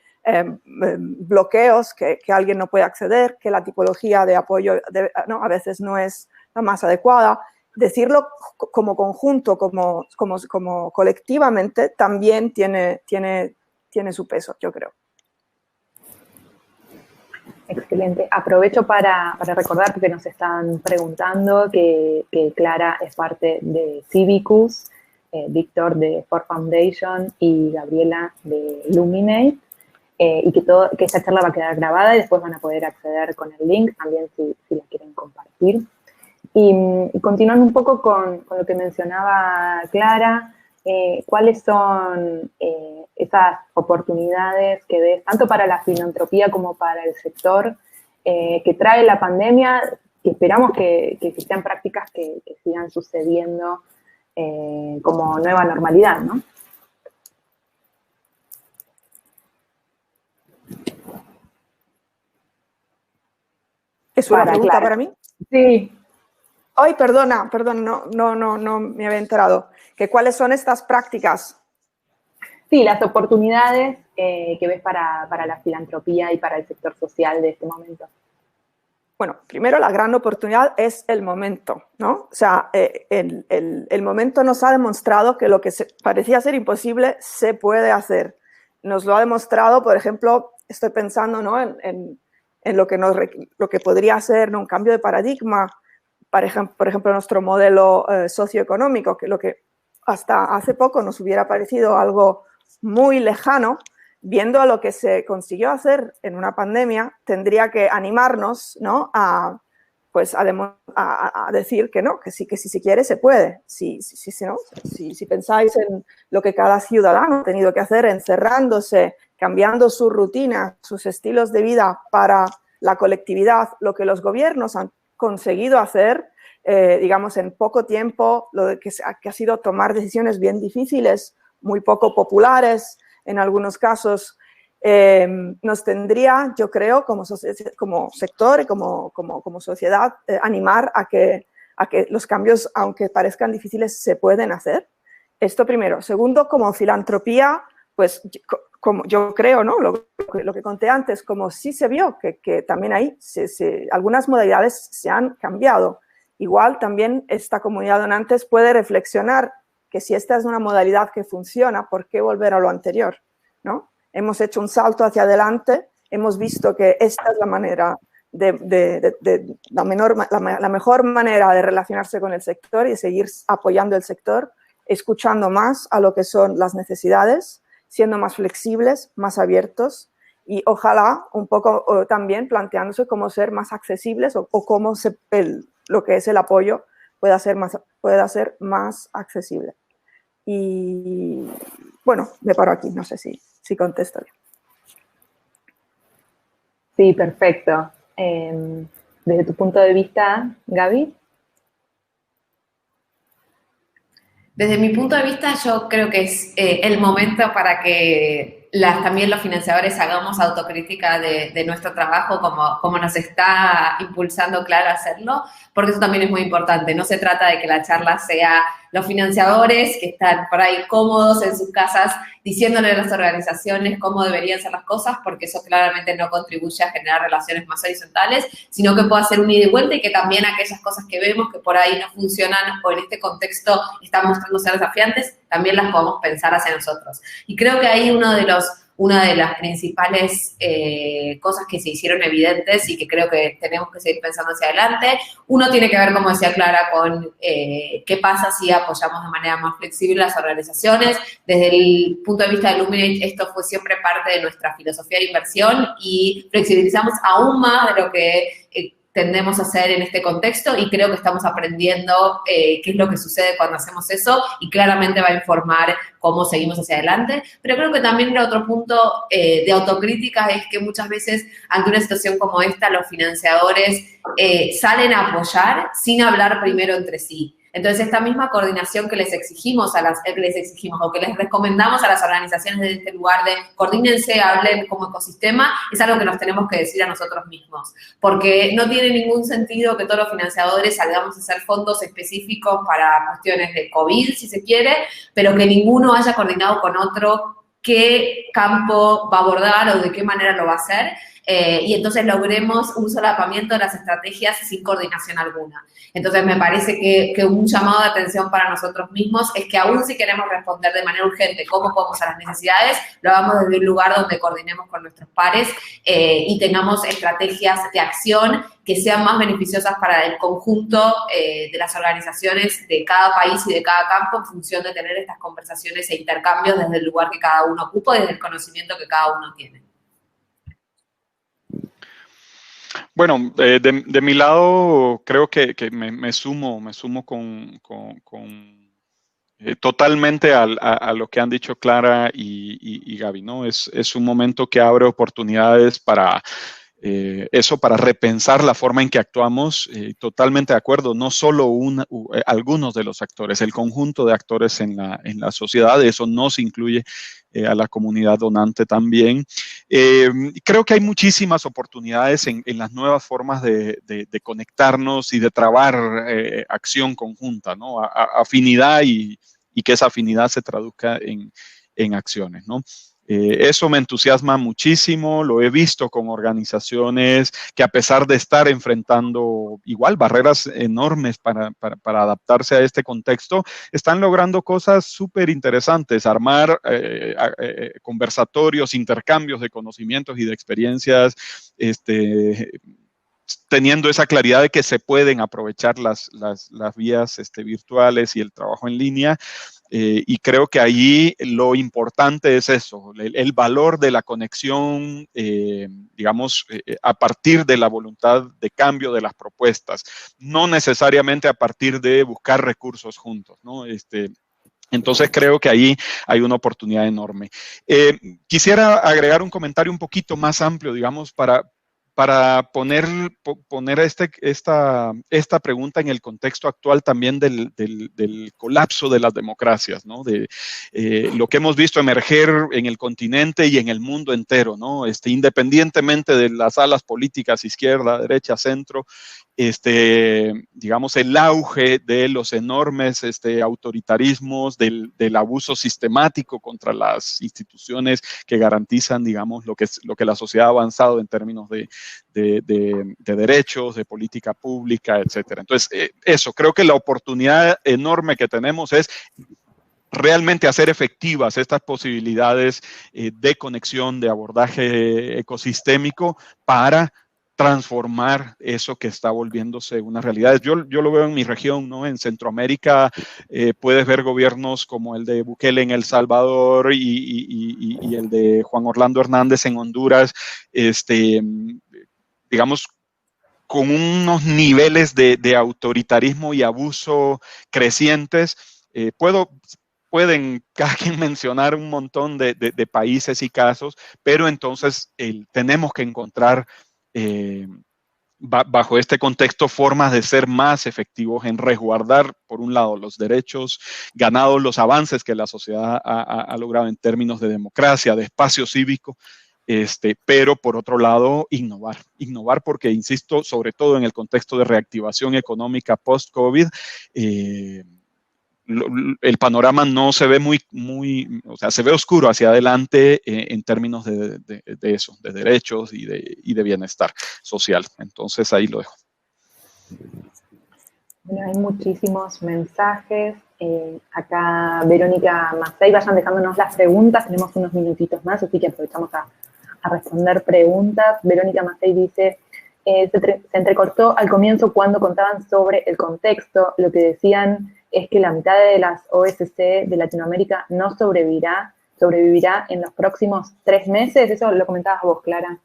bloqueos, que alguien no puede acceder, que la tipología de apoyo ¿no? a veces no es la más adecuada. Decirlo como conjunto, como colectivamente, también tiene su peso, yo creo. Excelente. Aprovecho para recordar, porque nos están preguntando, que Clara es parte de Civicus, Víctor de Ford Foundation y Gabriela de Luminate, y que esta charla va a quedar grabada y después van a poder acceder con el link también si la quieren compartir. Y continuando un poco con lo que mencionaba Clara, ¿cuáles son esas oportunidades que ves, tanto para la filantropía como para el sector, que trae la pandemia, que esperamos que sean prácticas que sigan sucediendo como nueva normalidad, ¿no? ¿Es una pregunta para mí? Sí. Ay, perdona, no me había enterado. ¿Cuáles son estas prácticas? Sí, las oportunidades que ves para la filantropía y para el sector social de este momento. Bueno, primero la gran oportunidad es el momento, ¿no? O sea, el momento nos ha demostrado que lo que parecía ser imposible se puede hacer. Nos lo ha demostrado, por ejemplo, estoy pensando, ¿no? en lo que podría ser, ¿no? Un cambio de paradigma, por ejemplo, nuestro modelo socioeconómico, que lo que hasta hace poco nos hubiera parecido algo muy lejano, viendo a lo que se consiguió hacer en una pandemia, tendría que animarnos, ¿no? a decir que no, que si se quiere se puede. Si pensáis en lo que cada ciudadano ha tenido que hacer encerrándose, cambiando su rutina, sus estilos de vida para la colectividad, lo que los gobiernos han conseguido hacer, digamos, en poco tiempo, lo que ha sido tomar decisiones bien difíciles, muy poco populares en algunos casos, nos tendría, yo creo, como sector y como sociedad, animar a que los cambios, aunque parezcan difíciles, se pueden hacer. Esto primero. Segundo, como filantropía, pues como yo creo, ¿no? Lo que conté antes, como sí se vio que también ahí algunas modalidades se han cambiado. Igual también esta comunidad de donantes puede reflexionar que si esta es una modalidad que funciona, ¿por qué volver a lo anterior? ¿No? Hemos hecho un salto hacia adelante, hemos visto que esta es la manera la mejor manera de relacionarse con el sector y seguir apoyando el sector, escuchando más a lo que son las necesidades, siendo más flexibles, más abiertos y ojalá un poco también planteándose cómo ser más accesibles o cómo lo que es el apoyo pueda ser más accesible. Y bueno, me paro aquí, no sé si contesto bien. Sí, perfecto. Desde tu punto de vista, Gaby. Desde mi punto de vista, yo creo que es el momento para que también los financiadores hagamos autocrítica de nuestro trabajo, como nos está impulsando Clara a hacerlo, porque eso también es muy importante. No se trata de que la charla sea los financiadores que están por ahí cómodos en sus casas diciéndole a las organizaciones cómo deberían ser las cosas, porque eso claramente no contribuye a generar relaciones más horizontales, sino que pueda ser un ida y vuelta y que también aquellas cosas que vemos que por ahí no funcionan o en este contexto están mostrando ser desafiantes, también las podemos pensar hacia nosotros. Y creo que ahí una de las principales cosas que se hicieron evidentes y que creo que tenemos que seguir pensando hacia adelante, uno tiene que ver, como decía Clara, con qué pasa si apoyamos de manera más flexible las organizaciones. Desde el punto de vista de Illuminate, esto fue siempre parte de nuestra filosofía de inversión y flexibilizamos aún más de lo que tendemos a hacer en este contexto y creo que estamos aprendiendo qué es lo que sucede cuando hacemos eso y claramente va a informar cómo seguimos hacia adelante. Pero creo que también el otro punto de autocrítica es que muchas veces ante una situación como esta los financiadores salen a apoyar sin hablar primero entre sí. Entonces, esta misma coordinación que les exigimos o que les recomendamos a las organizaciones de este lugar de coordínense, hablen como ecosistema, es algo que nos tenemos que decir a nosotros mismos. Porque no tiene ningún sentido que todos los financiadores salgamos a hacer fondos específicos para cuestiones de COVID, si se quiere, pero que ninguno haya coordinado con otro qué campo va a abordar o de qué manera lo va a hacer. Y entonces logremos un solapamiento de las estrategias sin coordinación alguna. Entonces me parece que un llamado de atención para nosotros mismos es que aún si queremos responder de manera urgente cómo podemos a las necesidades, lo hagamos desde un lugar donde coordinemos con nuestros pares y tengamos estrategias de acción que sean más beneficiosas para el conjunto de las organizaciones de cada país y de cada campo en función de tener estas conversaciones e intercambios desde el lugar que cada uno ocupa, desde el conocimiento que cada uno tiene. Bueno, de mi lado creo que me sumo totalmente a lo que han dicho Clara y Gaby, ¿no? Es un momento que abre oportunidades para para repensar la forma en que actuamos. Totalmente de acuerdo, no solo algunos de los actores, el conjunto de actores en la sociedad, eso nos incluye a la comunidad donante también. Creo que hay muchísimas oportunidades en las nuevas formas de conectarnos y de trabar acción conjunta, ¿no? Afinidad y que esa afinidad se traduzca en acciones, ¿no? Eso me entusiasma muchísimo, lo he visto con organizaciones que a pesar de estar enfrentando igual barreras enormes para adaptarse a este contexto, están logrando cosas súper interesantes, armar conversatorios, intercambios de conocimientos y de experiencias, teniendo esa claridad de que se pueden aprovechar las vías virtuales y el trabajo en línea. Y creo que allí lo importante es eso, el valor de la conexión, digamos, a partir de la voluntad de cambio de las propuestas, no necesariamente a partir de buscar recursos juntos, ¿no? Entonces creo que ahí hay una oportunidad enorme. Quisiera agregar un comentario un poquito más amplio, digamos, para poner esta pregunta en el contexto actual también del colapso de las democracias, ¿no? De lo que hemos visto emerger en el continente y en el mundo entero, ¿no? Independientemente de las alas políticas, izquierda, derecha, centro, digamos, el auge de los enormes autoritarismos, del abuso sistemático contra las instituciones que garantizan, digamos, lo que la sociedad ha avanzado en términos de derechos, de política pública, etcétera. Entonces, eso, creo que la oportunidad enorme que tenemos es realmente hacer efectivas estas posibilidades de conexión, de abordaje ecosistémico para transformar eso que está volviéndose una realidad. Yo lo veo en mi región, ¿no? En Centroamérica puedes ver gobiernos como el de Bukele en El Salvador y el de Juan Orlando Hernández en Honduras, digamos, con unos niveles de autoritarismo y abuso crecientes. Pueden cada quien mencionar un montón de países y casos, pero entonces tenemos que encontrar bajo este contexto, formas de ser más efectivos en resguardar, por un lado, los derechos ganados, los avances que la sociedad ha logrado en términos de democracia, de espacio cívico, pero por otro lado, innovar porque, insisto, sobre todo en el contexto de reactivación económica post-COVID, el panorama no se ve o sea, se ve oscuro hacia adelante en términos de eso, de derechos y de bienestar social. Entonces, ahí lo dejo. Bueno, hay muchísimos mensajes. Acá Verónica Macei, vayan dejándonos las preguntas, tenemos unos minutitos más, así que aprovechamos a responder preguntas. Verónica Macei dice, se entrecortó al comienzo cuando contaban sobre el contexto, lo que decían es que la mitad de las OSC de Latinoamérica no sobrevivirá en los próximos 3 meses. Eso lo comentabas vos, Clara.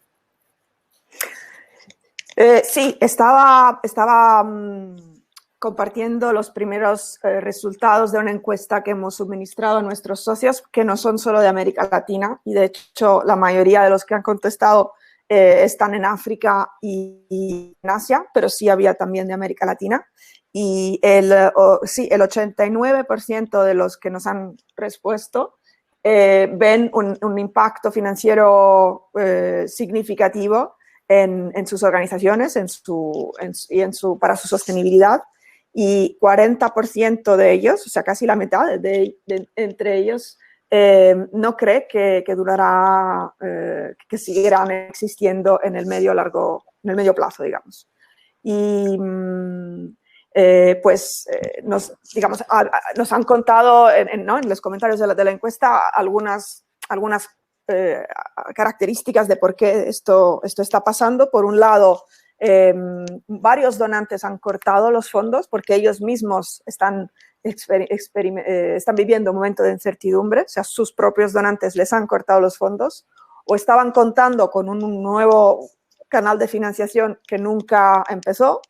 Sí, estaba compartiendo los primeros resultados de una encuesta que hemos suministrado a nuestros socios, que no son solo de América Latina, y de hecho la mayoría de los que han contestado están en África y en Asia, pero sí había también de América Latina. Y el 89% de los que nos han respuesto ven un impacto financiero significativo en sus organizaciones para su sostenibilidad. Y 40% de ellos, o sea, casi la mitad entre ellos, no cree que durará, que seguirán existiendo en el medio plazo, digamos. Y nos han contado en los comentarios de la encuesta algunas características de por qué esto está pasando. Por un lado, varios donantes han cortado los fondos porque ellos mismos están viviendo un momento de incertidumbre, o sea, sus propios donantes les han cortado los fondos o estaban contando con un nuevo canal de financiación que nunca empezó.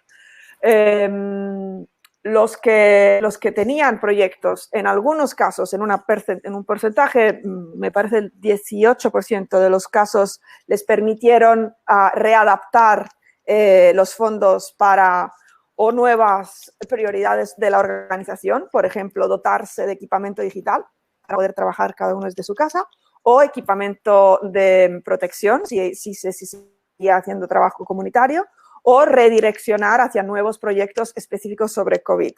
Los que tenían proyectos, en algunos casos, en un porcentaje, me parece el 18% de los casos, les permitieron readaptar los fondos para o nuevas prioridades de la organización, por ejemplo, dotarse de equipamiento digital para poder trabajar cada uno desde su casa, o equipamiento de protección, si se sigue haciendo trabajo comunitario, o redireccionar hacia nuevos proyectos específicos sobre COVID.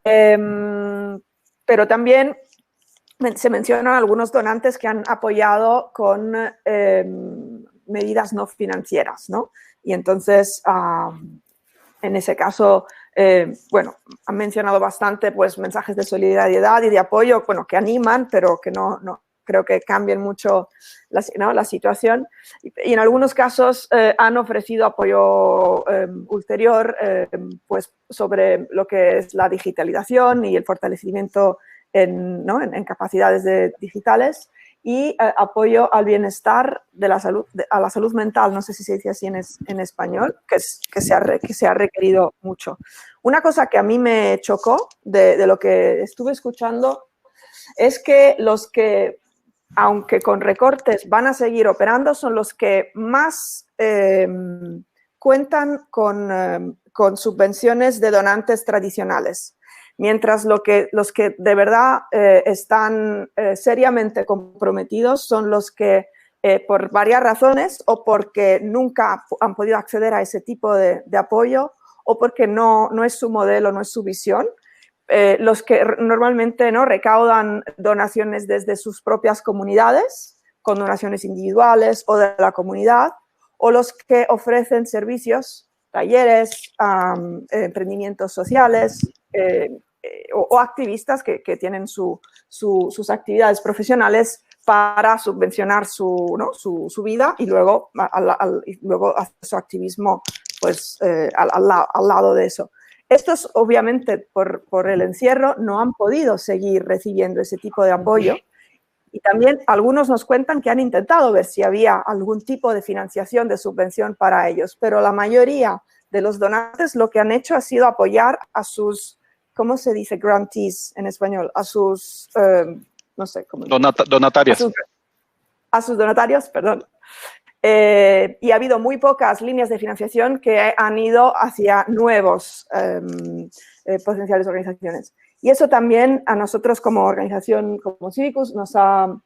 Pero también se mencionan algunos donantes que han apoyado con medidas no financieras, ¿no? Y entonces, en ese caso, han mencionado bastante pues, mensajes de solidaridad y de apoyo, bueno, que animan, pero que no creo que cambien mucho la situación. Y en algunos casos han ofrecido apoyo ulterior pues, sobre lo que es la digitalización y el fortalecimiento en capacidades digitales y apoyo al bienestar de la salud, a la salud mental, no sé si se dice así en español, que se ha requerido mucho. Una cosa que a mí me chocó de lo que estuve escuchando es que los que, aunque con recortes van a seguir operando, son los que más cuentan con subvenciones de donantes tradicionales. Mientras los que de verdad están seriamente comprometidos son los que, por varias razones, o porque nunca han podido acceder a ese tipo de apoyo, o porque no es su modelo, no es su visión, los que normalmente ¿no? recaudan donaciones desde sus propias comunidades, con donaciones individuales o de la comunidad, o los que ofrecen servicios, talleres, emprendimientos sociales, o activistas que tienen sus actividades profesionales para subvencionar su vida y luego hacer su activismo pues, al lado de eso. Estos, obviamente, por el encierro, no han podido seguir recibiendo ese tipo de apoyo. Y también algunos nos cuentan que han intentado ver si había algún tipo de financiación, de subvención para ellos, pero la mayoría de los donantes lo que han hecho ha sido apoyar a sus, ¿cómo se dice grantees en español? A sus, no sé cómo. Donatarias. A sus donatarios, perdón. y ha habido muy pocas líneas de financiación que han ido hacia nuevos potenciales organizaciones. Y eso también a nosotros como organización, como Civicus, nos ha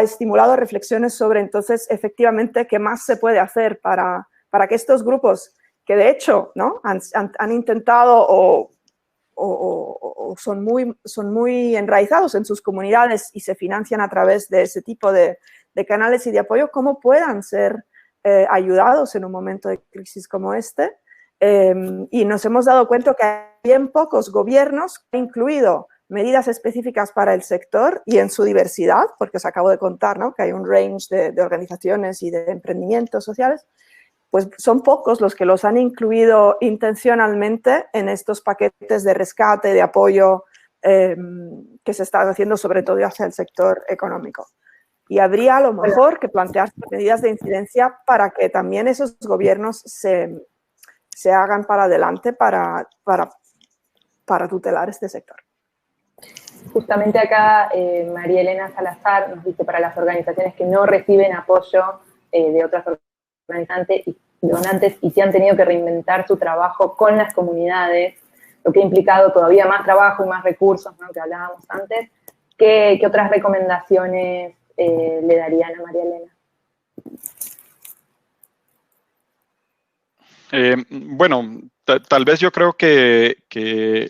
estimulado reflexiones sobre entonces efectivamente qué más se puede hacer para que estos grupos que de hecho, ¿no?, han intentado o son muy enraizados en sus comunidades y se financian a través de ese tipo de canales y de apoyo, cómo puedan ser ayudados en un momento de crisis como este. Y nos hemos dado cuenta que hay bien pocos gobiernos que han incluido medidas específicas para el sector y en su diversidad, porque os acabo de contar, ¿no?, que hay un range de organizaciones y de emprendimientos sociales, pues son pocos los que los han incluido intencionalmente en estos paquetes de rescate, de apoyo que se están haciendo sobre todo hacia el sector económico. Y habría a lo mejor que plantearse medidas de incidencia para que también esos gobiernos se hagan para adelante para tutelar este sector. Justamente acá María Elena Salazar nos dice, para las organizaciones que no reciben apoyo de otras organizantes y donantes y que han tenido que reinventar su trabajo con las comunidades, lo que ha implicado todavía más trabajo y más recursos, ¿no?, que hablábamos antes, ¿qué otras recomendaciones le darían a María Elena? Bueno, tal vez yo creo que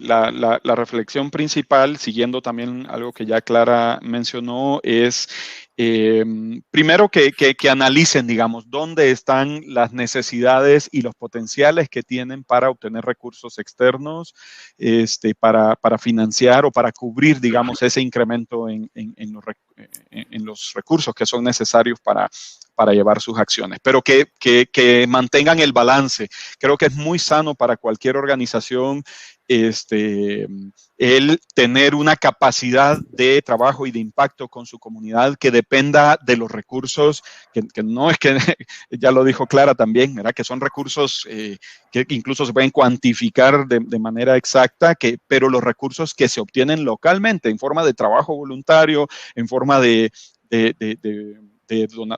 la reflexión principal, siguiendo también algo que ya Clara mencionó, es primero que analicen, digamos, dónde están las necesidades y los potenciales que tienen para obtener recursos externos, para financiar o para cubrir, digamos, ese incremento en los recursos que son necesarios para llevar sus acciones, pero que mantengan el balance. Creo que es muy sano para cualquier organización el tener una capacidad de trabajo y de impacto con su comunidad que dependa de los recursos, que no es que, ya lo dijo Clara también, ¿verdad?, que son recursos que incluso se pueden cuantificar de manera exacta, pero los recursos que se obtienen localmente en forma de trabajo voluntario, en forma de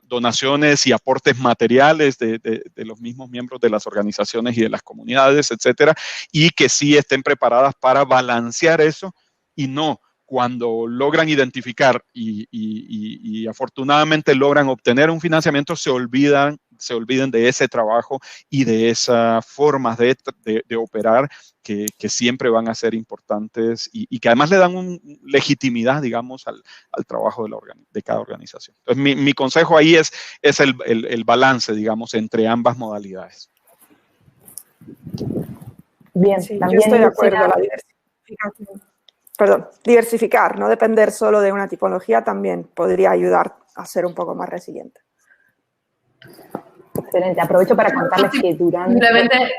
donaciones y aportes materiales de los mismos miembros de las organizaciones y de las comunidades, etcétera, y que sí estén preparadas para balancear eso y no cuando logran identificar y afortunadamente logran obtener un financiamiento, se olviden de ese trabajo y de esas formas de operar que siempre van a ser importantes y que además le dan legitimidad, digamos, al trabajo de cada organización. Entonces, mi consejo ahí es el balance, digamos, entre ambas modalidades. Bien, sí, también yo estoy de acuerdo. La diversificar, no depender solo de una tipología, también podría ayudar a ser un poco más resiliente. Excelente. Aprovecho para contarles que durante... Simplemente,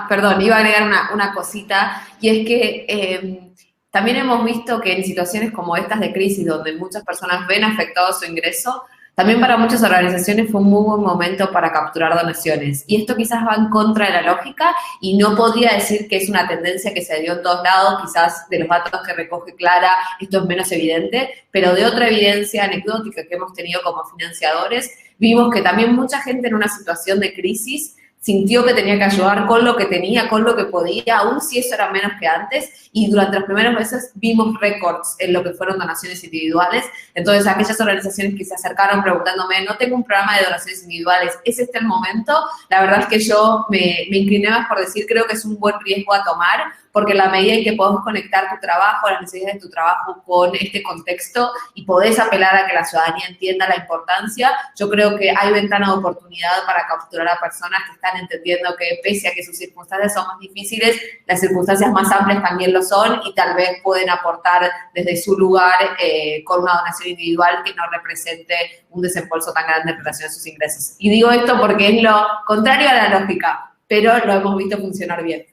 perdón, iba a agregar una cosita, y es que también hemos visto que en situaciones como estas de crisis, donde muchas personas ven afectado su ingreso, también para muchas organizaciones fue un muy buen momento para capturar donaciones. Y esto quizás va en contra de la lógica y no podría decir que es una tendencia que se dio en todos lados, quizás de los datos que recoge Clara esto es menos evidente, pero de otra evidencia anecdótica que hemos tenido como financiadores, vimos que también mucha gente en una situación de crisis sintió que tenía que ayudar con lo que tenía, con lo que podía, aún si eso era menos que antes, y durante los primeros meses vimos récords en lo que fueron donaciones individuales. Entonces, aquellas organizaciones que se acercaron preguntándome, no tengo un programa de donaciones individuales, ¿es este el momento? La verdad es que yo me incliné más por decir, creo que es un buen riesgo a tomar, porque en la medida en que podemos conectar tu trabajo, las necesidades de tu trabajo con este contexto y podés apelar a que la ciudadanía entienda la importancia, yo creo que hay ventana de oportunidad para capturar a personas que están entendiendo que pese a que sus circunstancias son más difíciles, las circunstancias más amplias también lo son y tal vez pueden aportar desde su lugar con una donación individual que no represente un desembolso tan grande en relación a sus ingresos. Y digo esto porque es lo contrario a la lógica, pero lo hemos visto funcionar bien.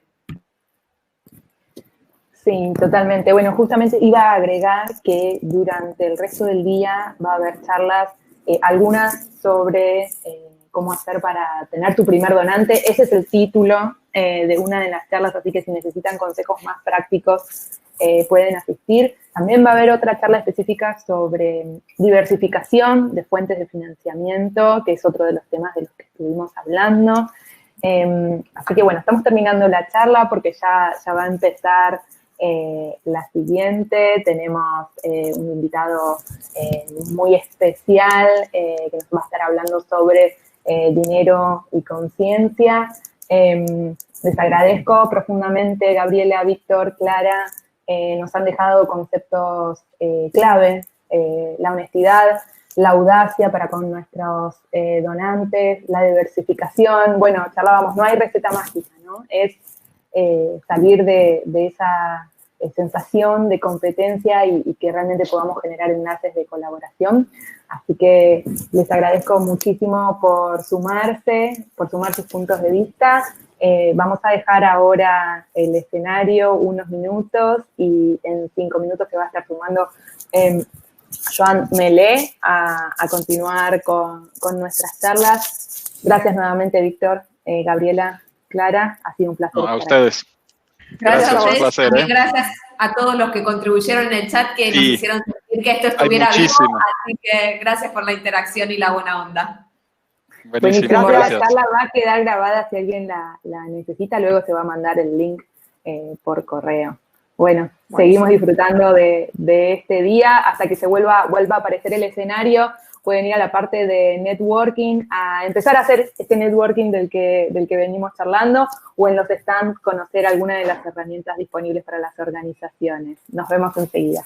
Sí, totalmente. Bueno, justamente iba a agregar que durante el resto del día va a haber charlas, algunas sobre cómo hacer para tener tu primer donante. Ese es el título de una de las charlas, así que si necesitan consejos más prácticos pueden asistir. También va a haber otra charla específica sobre diversificación de fuentes de financiamiento, que es otro de los temas de los que estuvimos hablando. Así que bueno, estamos terminando la charla porque ya va a empezar la siguiente. Tenemos un invitado muy especial que nos va a estar hablando sobre dinero y conciencia. Les agradezco profundamente, Gabriela, Víctor, Clara, nos han dejado conceptos clave, la honestidad, la audacia para con nuestros donantes, la diversificación. Bueno, charlábamos, no hay receta mágica, ¿no? Es salir de esa sensación de competencia y que realmente podamos generar enlaces de colaboración. Así que les agradezco muchísimo por sumar sus puntos de vista. Vamos a dejar ahora el escenario unos minutos y en 5 minutos se va a estar sumando Joan Melé a continuar con nuestras charlas. Gracias nuevamente, Víctor, Gabriela, Clara, ha sido un placer. No, a ustedes. Gracias a ustedes. Placer, también gracias a todos los que contribuyeron en el chat, que nos hicieron sentir que esto estuviera vivo. Así que gracias por la interacción y la buena onda. Buenísimo. La charla va a quedar grabada si alguien la necesita, luego se va a mandar el link por correo. Bueno, seguimos disfrutando de este día hasta que se vuelva a aparecer el escenario. Pueden ir a la parte de networking, a empezar a hacer este networking del que venimos charlando, o en los stands conocer alguna de las herramientas disponibles para las organizaciones. Nos vemos enseguida.